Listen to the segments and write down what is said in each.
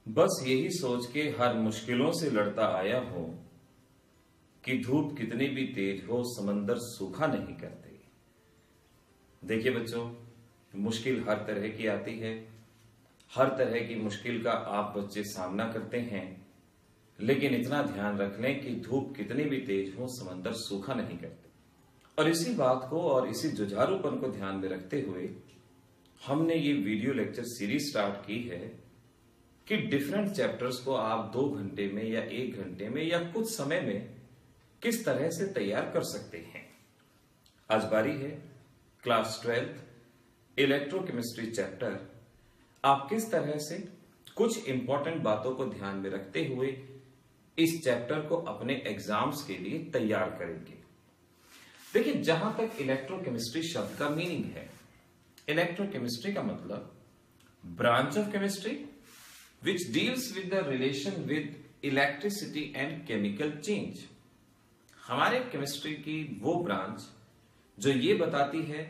बस यही सोच के हर मुश्किलों से लड़ता आया हूं कि धूप कितनी भी तेज हो समंदर सूखा नहीं करते। देखिए बच्चों, मुश्किल हर तरह की आती है, हर तरह की मुश्किल का आप बच्चे सामना करते हैं, लेकिन इतना ध्यान रख लें कि धूप कितनी भी तेज हो समंदर सूखा नहीं करते। और इसी बात को और इसी जुझारूपन को ध्यान में रखते हुए हमने ये वीडियो लेक्चर सीरीज स्टार्ट की है कि डिफरेंट चैप्टर्स को आप 2 घंटे में या 1 घंटे में या कुछ समय में किस तरह से तैयार कर सकते हैं। आज बारी है क्लास 12 इलेक्ट्रोकेमिस्ट्री चैप्टर। आप किस तरह से कुछ इंपॉर्टेंट बातों को ध्यान में रखते हुए इस चैप्टर को अपने एग्जाम्स के लिए तैयार करेंगे। देखिए, जहां तक इलेक्ट्रोकेमिस्ट्री शब्द का मीनिंग है, इलेक्ट्रोकेमिस्ट्री का मतलब branch of chemistry which deals with the relation with electricity and chemical change। हमारे केमिस्ट्री की वो ब्रांच जो ये बताती है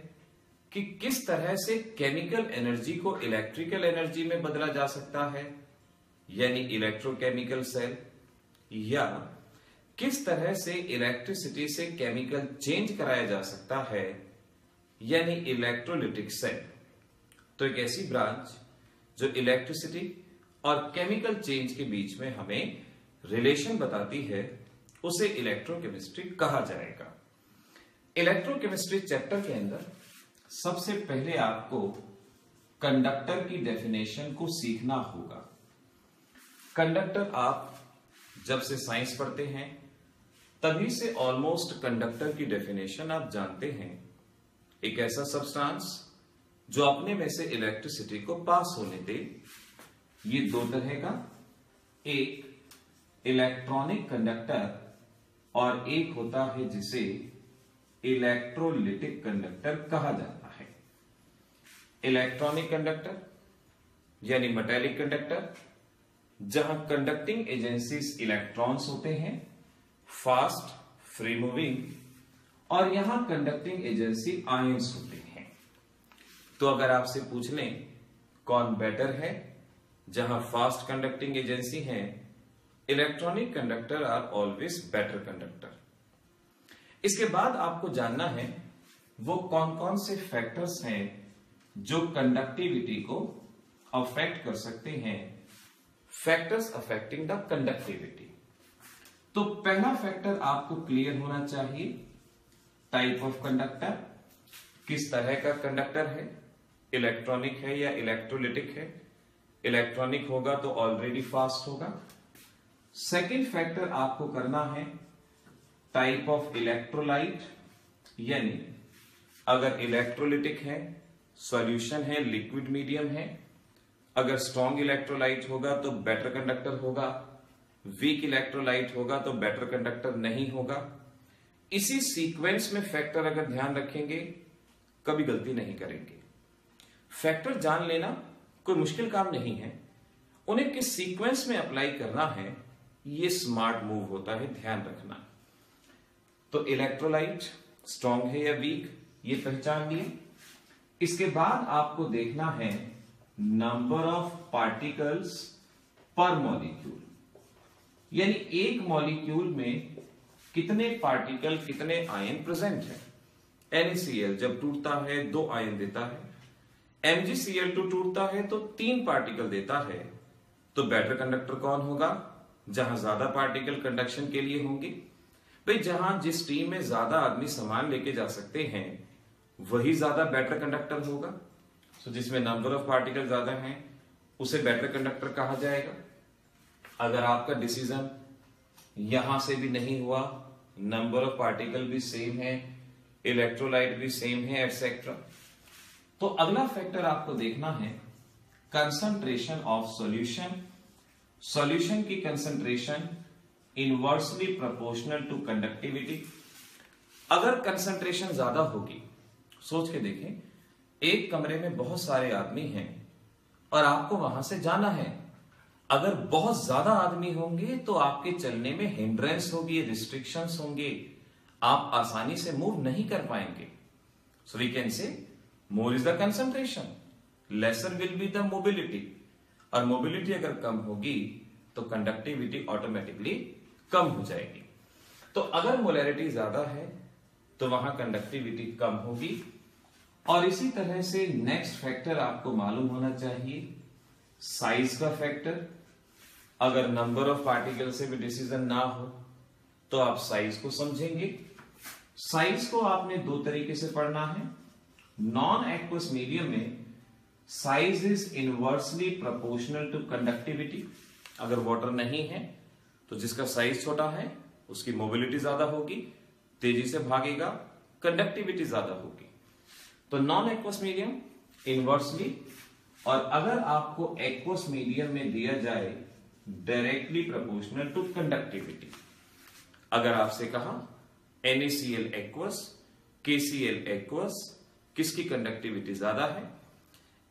कि किस तरह से केमिकल एनर्जी को इलेक्ट्रिकल एनर्जी में बदला जा सकता है, यानी इलेक्ट्रोकेमिकल सेल, या किस तरह से इलेक्ट्रिसिटी से केमिकल चेंज कराया जा सकता है, यानी इलेक्ट्रोलिटिक सेल। तो एक ऐसी ब्रांच जो इलेक्ट्रिसिटी और केमिकल चेंज के बीच में हमें रिलेशन बताती है, उसे इलेक्ट्रोकेमिस्ट्री कहा जाएगा। इलेक्ट्रोकेमिस्ट्री चैप्टर के अंदर सबसे पहले आपको कंडक्टर की डेफिनेशन को सीखना होगा। कंडक्टर आप जब से साइंस पढ़ते हैं तभी से ऑलमोस्ट कंडक्टर की डेफिनेशन आप जानते हैं। एक ऐसा सब्सटेंस जो अपने में से इलेक्ट्रिसिटी को पास होने दे। ये 2 तरह का, एक इलेक्ट्रॉनिक कंडक्टर और एक होता है जिसे इलेक्ट्रोलिटिक कंडक्टर कहा जाता है। इलेक्ट्रॉनिक कंडक्टर यानी मेटेलिक कंडक्टर, जहां कंडक्टिंग एजेंसीज इलेक्ट्रॉन्स होते हैं, फास्ट, फ्री मूविंग, और यहां कंडक्टिंग एजेंसी आयंस होते हैं। तो अगर आपसे पूछ लें कौन बेटर है, जहां फास्ट कंडक्टिंग एजेंसी है, electronic conductor are always better conductor. इसके बाद आपको जानना है वो कौन कौन से फैक्टर्स हैं जो कंडक्टिविटी को अफेक्ट कर सकते हैं, फैक्टर्स अफेक्टिंग द कंडक्टिविटी। तो पहला फैक्टर आपको क्लियर होना चाहिए, टाइप ऑफ कंडक्टर, किस तरह का कंडक्टर है, इलेक्ट्रॉनिक है या इलेक्ट्रोलिटिक है। इलेक्ट्रॉनिक होगा तो ऑलरेडी फास्ट होगा। सेकेंड फैक्टर आपको करना है टाइप ऑफ इलेक्ट्रोलाइट, यानी अगर इलेक्ट्रोलिटिक है, सॉल्यूशन है, लिक्विड मीडियम है। अगर स्ट्रॉन्ग इलेक्ट्रोलाइट होगा तो बेटर कंडक्टर होगा, वीक इलेक्ट्रोलाइट होगा तो बेटर कंडक्टर नहीं होगा। इसी सीक्वेंस में फैक्टर अगर ध्यान रखेंगे कभी गलती नहीं करेंगे। फैक्टर जान लेना कोई मुश्किल काम नहीं है, उन्हें किस सीक्वेंस में अप्लाई करना है ये स्मार्ट मूव होता है, ध्यान रखना। तो इलेक्ट्रोलाइट स्ट्रॉन्ग है या वीक, ये पहचान लिए। इसके बाद आपको देखना है नंबर ऑफ पार्टिकल्स पर मॉलिक्यूल, यानी एक मॉलिक्यूल में कितने पार्टिकल, कितने आयन प्रेजेंट है। NaCl जब टूटता है 2 आयन देता है, MgCl2 टूटता है तो 3 पार्टिकल देता है। तो बेटर कंडक्टर कौन होगा, जहां ज्यादा पार्टिकल कंडक्शन के लिए होंगे। भाई, जहां जिस टीम में ज्यादा आदमी सामान लेके जा सकते हैं वही ज्यादा बेटर कंडक्टर होगा। तो जिसमें नंबर ऑफ पार्टिकल ज्यादा हैं उसे बेटर कंडक्टर कहा जाएगा। अगर आपका डिसीजन यहां से भी नहीं हुआ, नंबर ऑफ पार्टिकल भी सेम है, इलेक्ट्रोलाइट भी सेम है, एटसेट्रा, तो अगला फैक्टर आपको देखना है कंसंट्रेशन ऑफ सॉल्यूशन। सॉल्यूशन की concentration inversely proportional to conductivity. अगर कंसंट्रेशन ज्यादा होगी, सोच के देखें, एक कमरे में बहुत सारे आदमी हैं और आपको वहां से जाना है। अगर बहुत ज्यादा आदमी होंगे तो आपके चलने में हिंड्रेंस होगी, रिस्ट्रिक्शंस होंगे, आप आसानी से मूव नहीं कर पाएंगे। सो we can say more is the concentration, lesser will be the mobility, और मोबिलिटी अगर कम होगी तो कंडक्टिविटी ऑटोमेटिकली कम हो जाएगी। तो अगर मोलैरिटी ज्यादा है तो वहां कंडक्टिविटी कम होगी। और इसी तरह से नेक्स्ट फैक्टर आपको मालूम होना चाहिए, साइज का फैक्टर। अगर नंबर ऑफ पार्टिकल से भी डिसीजन ना हो तो आप साइज को समझेंगे। साइज को आपने दो तरीके से पढ़ना है। नॉन एक्वस मीडियम में size is inversely proportional to conductivity. अगर वाटर नहीं है तो जिसका साइज छोटा है उसकी मोबिलिटी ज्यादा होगी, तेजी से भागेगा, कंडक्टिविटी ज्यादा होगी। तो नॉन एक्वस मीडियम इनवर्सली, और अगर आपको एक्वस मीडियम में दिया जाए डायरेक्टली प्रोपोर्शनल टू कंडक्टिविटी। अगर आपसे कहा NaCl एक्वस, KCl एक्वस, किसकी कंडक्टिविटी ज्यादा है?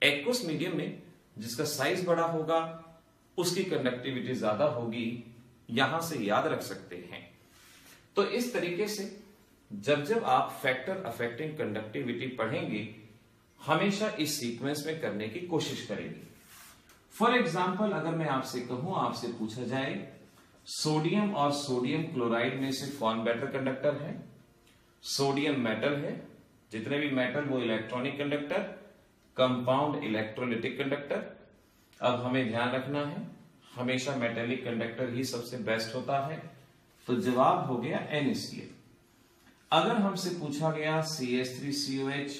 एक्वस मीडियम में जिसका साइज बड़ा होगा उसकी कंडक्टिविटी ज्यादा होगी, यहां से याद रख सकते हैं। तो इस तरीके से जब जब आप फैक्टर अफेक्टिंग कंडक्टिविटी पढ़ेंगे हमेशा इस सीक्वेंस में करने की कोशिश करेंगे। फॉर एग्जाम्पल अगर मैं आपसे कहूं, आपसे पूछा जाए सोडियम और सोडियम क्लोराइड में से कौन बेटर कंडक्टर है? सोडियम मेटल है, जितने भी मेटल वो electronic conductor, compound electrolytic conductor. अब हमें ध्यान रखना है हमेशा मेटेलिक कंडक्टर ही सबसे बेस्ट होता है, तो जवाब हो गया NaCl। अगर हमसे पूछा गया CH3COH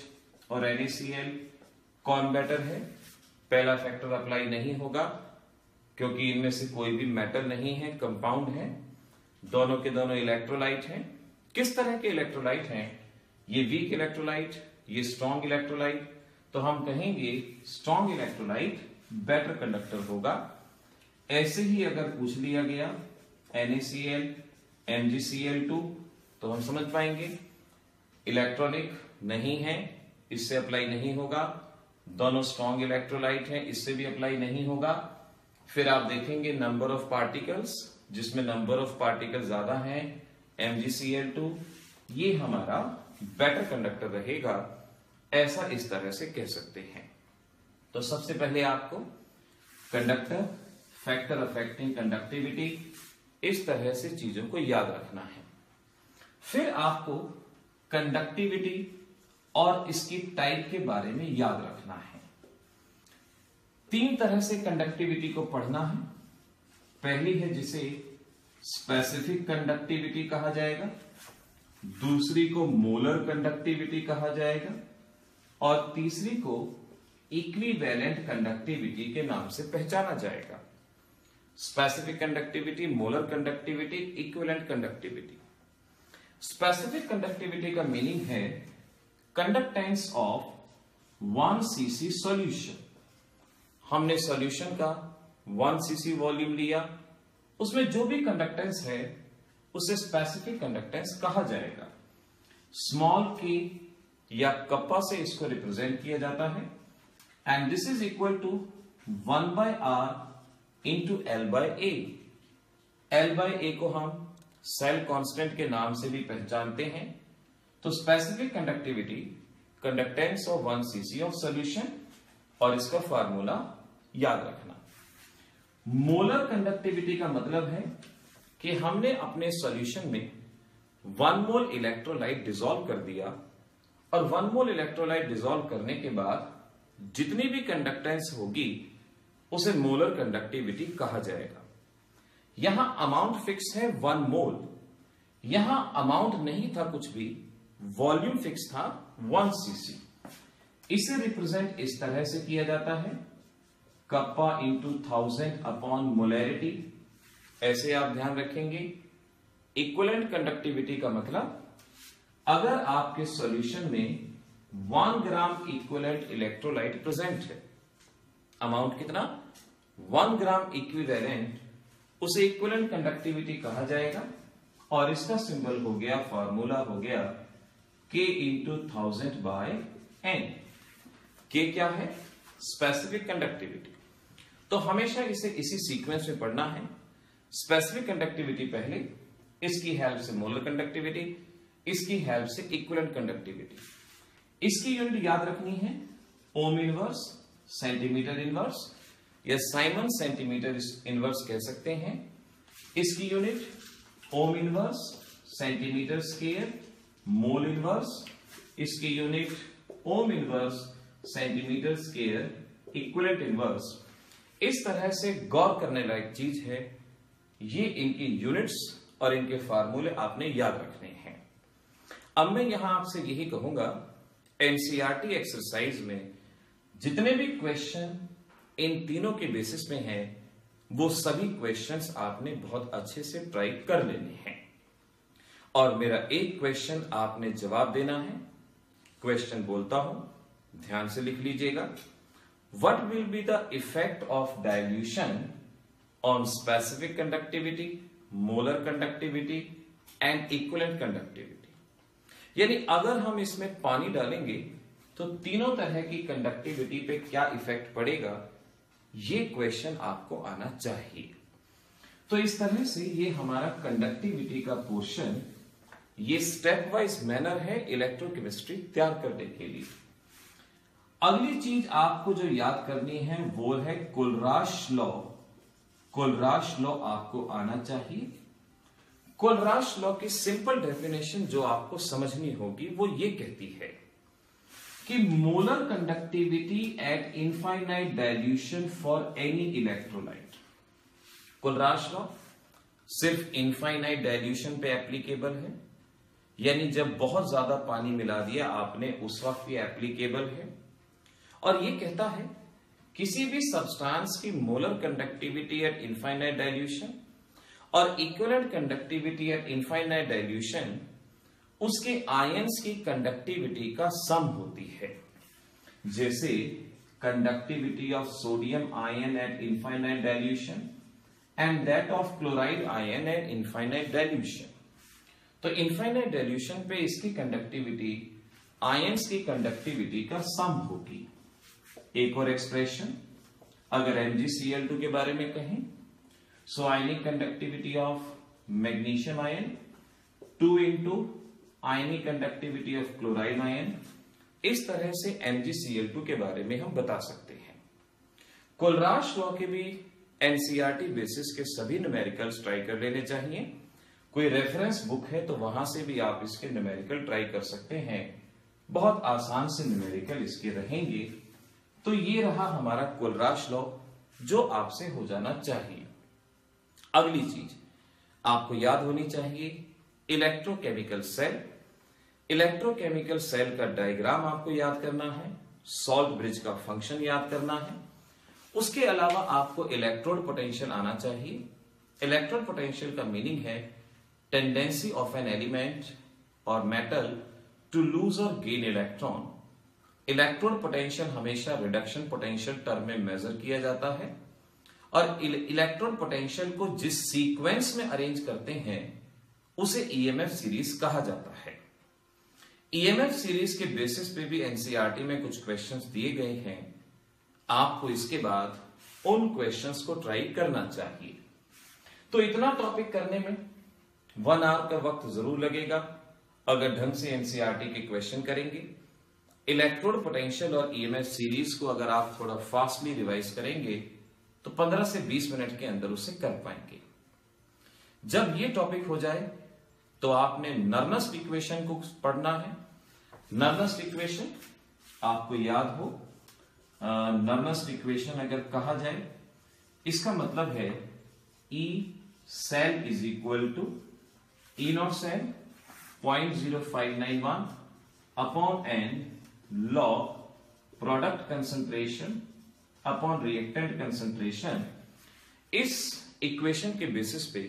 और NaCl कौन बेटर है, पहला फैक्टर अप्लाई नहीं होगा क्योंकि इनमें से कोई भी मेटल नहीं है, कंपाउंड है, दोनों के दोनों इलेक्ट्रोलाइट हैं। किस तरह के इलेक्ट्रोलाइट हैं? ये वीक इलेक्ट्रोलाइट, ये स्ट्रॉन्ग इलेक्ट्रोलाइट। तो हम कहेंगे स्ट्रॉन्ग इलेक्ट्रोलाइट बेटर कंडक्टर होगा। ऐसे ही अगर पूछ लिया गया NaCl MgCl2 तो हम समझ पाएंगे इलेक्ट्रॉनिक नहीं है, इससे अप्लाई नहीं होगा। दोनों स्ट्रॉन्ग इलेक्ट्रोलाइट हैं, इससे भी अप्लाई नहीं होगा। फिर आप देखेंगे नंबर ऑफ पार्टिकल्स, जिसमें नंबर ऑफ पार्टिकल ज्यादा हैं MgCl2, ये हमारा बेटर कंडक्टर रहेगा। ऐसा इस तरह से कह सकते हैं। तो सबसे पहले आपको कंडक्टर, फैक्टर अफेक्टिंग कंडक्टिविटी, इस तरह से चीजों को याद रखना है। फिर आपको कंडक्टिविटी और इसकी टाइप के बारे में याद रखना है। तीन तरह से कंडक्टिविटी को पढ़ना है। पहली है जिसे स्पेसिफिक कंडक्टिविटी कहा जाएगा, दूसरी को मोलर कंडक्टिविटी कहा जाएगा, और तीसरी को इक्विवेलेंट कंडक्टिविटी के नाम से पहचाना जाएगा। Specific conductivity, molar conductivity, equivalent conductivity. Specific conductivity का मीनिंग है कंडक्टेंस ऑफ 1 cc सॉल्यूशन। हमने सॉल्यूशन का 1 cc वॉल्यूम लिया, उसमें जो भी कंडक्टेंस है उसे स्पेसिफिक कंडक्टेंस कहा जाएगा। स्मॉल k या कप्पा से इसको रिप्रेजेंट किया जाता है, and this is equal to 1/r into L/A। L/A को हम सेल कांस्टेंट के नाम से भी पहचानते हैं। तो specific conductivity, conductance of 1 cc of solution, और इसका फार्मूला याद रखना। मोलर कंडक्टिविटी का मतलब है कि हमने अपने सॉल्यूशन में 1 मोल इलेक्ट्रोलाइट डिसॉल्व कर दिया, और 1 मोल इलेक्ट्रोलाइट डिसॉल्व करने के बाद जितनी भी कंडक्टेंस होगी उसे मोलर कंडक्टिविटी कहा जाएगा। यहां अमाउंट फिक्स है 1 मोल, यहां अमाउंट नहीं था कुछ भी, वॉल्यूम फिक्स था 1 cc। इसे रिप्रेजेंट इस तरह से किया जाता है कप्पा इंटू 1000 अपॉन मोलैरिटी। ऐसे आप ध्यान रखेंगे। इक्विवेलेंट कंडक्टिविटी का मतलब अगर आपके सॉल्यूशन में 1 ग्राम इक्विवेलेंट इलेक्ट्रोलाइट प्रेजेंट है, अमाउंट कितना? 1 ग्राम इक्विवेलेंट, उसे इक्विवेलेंट कंडक्टिविटी कहा जाएगा। और इसका सिंबल हो गया, फॉर्मूला हो गया K into 1000 by N। K क्या है? Specific conductivity. तो हमेशा इसे इसी सीक्वेंस में पढ़ना है। स्पेसिफिक कंडक्टिविटी पहले, इसकी हेल्प से मोलर कंडक्टिविटी, इसकी हेल्प से इक्विवेलेंट कंडक्टिविटी। इसकी यूनिट याद रखनी है ओम इनवर्स, सेंटीमीटर इनवर्स या साइमन सेंटीमीटर इनवर्स कह सकते हैं। इसकी unit ohm inverse, centimetre square, mole inverse. इसकी unit ohm inverse, centimetre square, equivalent inverse. इस तरह से गौर करने लायक चीज है। ये इनकी यूनिट्स और इनके फार्मूले आपने याद रखने हैं। अब मैं यहां आपसे यही कहूंगा, एनसीईआरटी एक्सरसाइज में जितने भी क्वेश्चन इन तीनों के बेसिस में हैं, वो सभी क्वेश्चंस आपने बहुत अच्छे से ट्राई कर लेने हैं। और मेरा एक क्वेश्चन आपने जवाब देना है। क्वेश्चन बोलता हूं, ध्यान से लिख लीजिएगा। What will be the effect of dilution on specific conductivity, molar conductivity and equivalent conductivity? यानी अगर हम इसमें पानी डालेंगे तो तीनों तरह की कंडक्टिविटी पे क्या इफेक्ट पड़ेगा, ये क्वेश्चन आपको आना चाहिए। तो इस तरह से ये हमारा कंडक्टिविटी का पोर्शन, ये स्टेप वाइज मैनर है इलेक्ट्रोकेमिस्ट्री तैयार करने के लिए। अगली चीज आपको जो याद करनी है वो है कोलराश लॉ। कोलराश लॉ आपको आना चाहिए। कोलराश लॉ की सिंपल डेफिनेशन जो आपको समझनी होगी वो ये कहती है कि molar conductivity at infinite dilution for any electrolyte. Kohlrausch law सिर्फ इनफाइनाइट डाइल्यूशन पे एप्लीकेबल है, यानी जब बहुत ज्यादा पानी मिला दिया आपने उस वक्त ये एप्लीकेबल है। और ये कहता है किसी भी सब्सटेंस की molar conductivity at infinite dilution और equivalent conductivity at infinite dilution उसके आयंस की कंडक्टिविटी का सम होती है। जैसे conductivity of sodium ion at infinite dilution and that of chloride ion at infinite dilution. तो इनफाइनाइट डाइल्यूशन पे इसकी कंडक्टिविटी आयंस की कंडक्टिविटी का सम होगी। एक और एक्सप्रेशन अगर MgCl2 के बारे में कहें, so ionic conductivity of magnesium ion 2 into ionic conductivity of chloride ion. इस तरह से MgCl2 के बारे में हम बता सकते हैं। कोलराश लॉ के भी एनसीईआरटी बेसिस के सभी न्यूमेरिकल्स ट्राई कर लेने चाहिए। कोई रेफरेंस बुक है तो वहां से भी आप इसके न्यूमेरिकल ट्राई कर सकते हैं। बहुत आसान से न्यूमेरिकल इसके रहेंगे। तो ये रहा हमारा कोलराश लॉ जो आपसे हो जाना चाहिए। अगली चीज आपको याद होनी चाहिए इलेक्ट्रोकेमिकल सेल। इलेक्ट्रोकेमिकल सेल का डायग्राम आपको याद करना है, सॉल्ट ब्रिज का फंक्शन याद करना है। उसके अलावा आपको इलेक्ट्रोड पोटेंशियल आना चाहिए। इलेक्ट्रोड पोटेंशियल का मीनिंग है टेंडेंसी ऑफ एन एलिमेंट और मेटल टू लूज और गेन इलेक्ट्रॉन। इलेक्ट्रोड पोटेंशियल हमेशा रिडक्शन पोटेंशियल टर्म में मेजर किया जाता है और इलेक्ट्रोड पोटेंशियल को जिस सीक्वेंस में अरेंज करते हैं उसे ईएमएफ सीरीज कहा जाता है। ईएमएफ सीरीज के बेसिस पे भी एनसीईआरटी में कुछ क्वेश्चंस दिए गए हैं। आपको इसके बाद उन क्वेश्चंस को ट्राई करना चाहिए। तो इतना टॉपिक करने में 1 आवर का वक्त जरूर लगेगा अगर ढंग से एनसीईआरटी के क्वेश्चन करेंगे। इलेक्ट्रोड पोटेंशियल और ईएमएफ सीरीज को अगर आप थोड़ा फास्टली रिवाइज करेंगे तो 15 से 20 मिनट के अंदर उसे कर पाएंगे। जब ये टॉपिक हो जाए तो आपने नर्नस्ट इक्वेशन को पढ़ना है। नर्नस्ट इक्वेशन आपको याद हो, नर्नस्ट इक्वेशन अगर कहा जाए इसका मतलब है E cell is equal to E not cell 0.0591 upon n log product concentration upon reactant concentration. इस इक्वेशन के बेसिस पे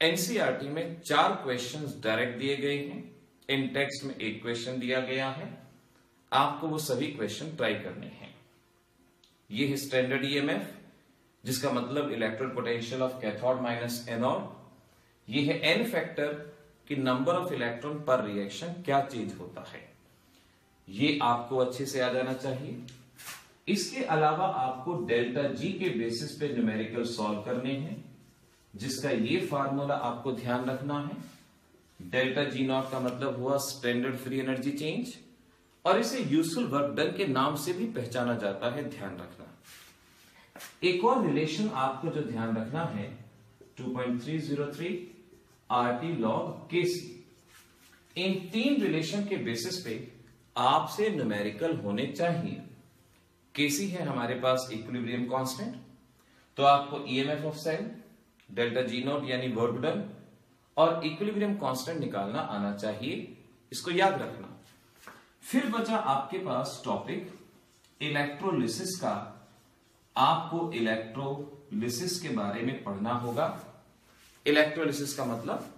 एनसीईआरटी में 4 क्वेश्चंस डायरेक्ट दिए गए हैं। इन टेक्स्ट में एक क्वेश्चन दिया गया है। आपको वो सभी क्वेश्चन ट्राई करने हैं। ये है स्टैंडर्ड ईएमएफ जिसका मतलब electrode potential of cathode minus anode. ये है एन फैक्टर कि नंबर ऑफ इलेक्ट्रॉन पर रिएक्शन क्या चेंज होता है। ये आपको अच्छे से आ जाना चाहिए। इसके अलावा आपको डेल्टा जी के बेसिस पे न्यूमेरिकल सॉल्व करने हैं, जिसका ये फार्मूला आपको ध्यान रखना है। डेल्टा जी नॉट का मतलब हुआ स्टैंडर्ड फ्री एनर्जी चेंज, और इसे यूजफुल वर्क डन के नाम से भी पहचाना जाता है, ध्यान रखना। एक और रिलेशन आपको जो ध्यान रखना है 2.303 RT log KC। इन तीन रिलेशन के बेसिस पे आपसे न्यूमेरिकल होने चाहिए। केसी है हमारे पास इक्विलिब्रियम कांस्टेंट, तो आपको EMF of cell, delta G not यानी वर्क डन और इक्विलिब्रियम कांस्टेंट निकालना आना चाहिए, इसको याद रखना। फिर बचा आपके पास टॉपिक इलेक्ट्रोलिसिस का। आपको इलेक्ट्रोलिसिस के बारे में पढ़ना होगा। इलेक्ट्रोलिसिस का मतलब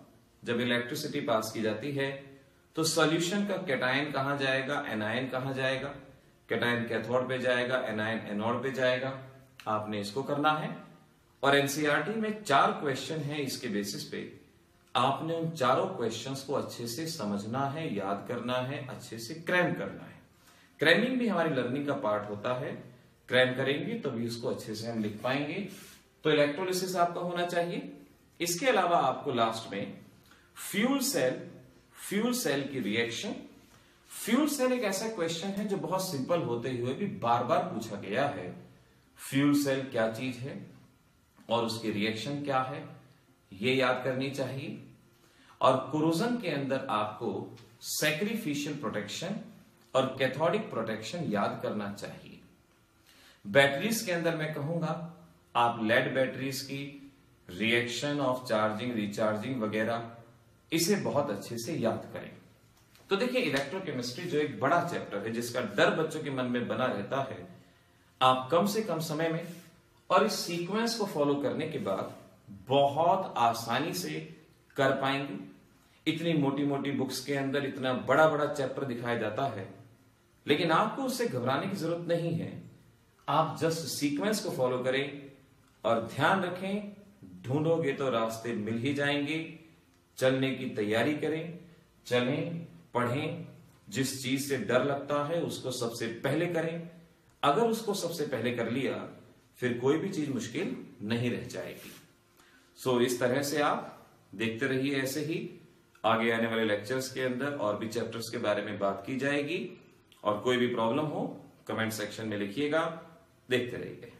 जब इलेक्ट्रिसिटी पास की जाती है तो सॉल्यूशन का कैटायन कहां जाएगा, एनायन कहां जाएगा। कैटायन कैथोड पे जाएगा, एनायन एनोड पे जाएगा। आपने इसको करना है, और एनसीईआरटी में 4 क्वेश्चन है। इसके बेसिस पे आपने उन चारों क्वेश्चंस को अच्छे से समझना है, याद करना है, अच्छे से क्रैम करना है। क्रैमिंग भी हमारी लर्निंग का पार्ट होता है। क्रैम करेंगे तो भी उसको अच्छे से हम लिख पाएंगे। तो इलेक्ट्रोलिसिस आपका होना चाहिए। इसके अलावा आपको लास्ट में फ्यूल सेल की रिएक्शन। फ्यूल सेल एक ऐसा क्वेश्चन है जो बहुत सिंपल होते हुए भी बार बार पूछा गया है। फ्यूल सेल क्या चीज है और उसकी रिएक्शन क्या है, ये याद करनी चाहिए। और कोरोजन के अंदर आपको सैक्रिफिशियल प्रोटेक्शन और कैथोडिक प्रोटेक्शन याद करना चाहिए। बैटरीज के अंदर मैं कहूंगा आप लेड बैटरीज की रिएक्शन ऑफ चार्जिंग, रिचार्जिंग वगैरह इसे बहुत अच्छे से याद करें। तो देखिए, इलेक्ट्रोकेमिस्ट्री जो एक बड़ा चैप्टर है जिसका डर बच्चों के मन में बना रहता है, आप कम से कम समय में और इस सीक्वेंस को फॉलो करने के बाद बहुत आसानी से कर पाएंगे। इतनी मोटी मोटी बुक्स के अंदर इतना बड़ा बड़ा चैप्टर दिखाया जाता है, लेकिन आपको उससे घबराने की जरूरत नहीं है। आप जस्ट सीक्वेंस को फॉलो करें और ध्यान रखें, ढूंढोगे तो रास्ते मिल ही जाएंगे। चलने की तैयारी करें, चलें, पढ़ें। जिस चीज से डर लगता है उसको सबसे पहले करें। अगर उसको सबसे पहले कर लिया फिर कोई भी चीज मुश्किल नहीं रह जाएगी। सो इस तरह से आप देखते रहिए। ऐसे ही आगे आने वाले लेक्चर्स के अंदर और भी चैप्टर्स के बारे में बात की जाएगी। और कोई भी प्रॉब्लम हो कमेंट सेक्शन में लिखिएगा। देखते रहिए।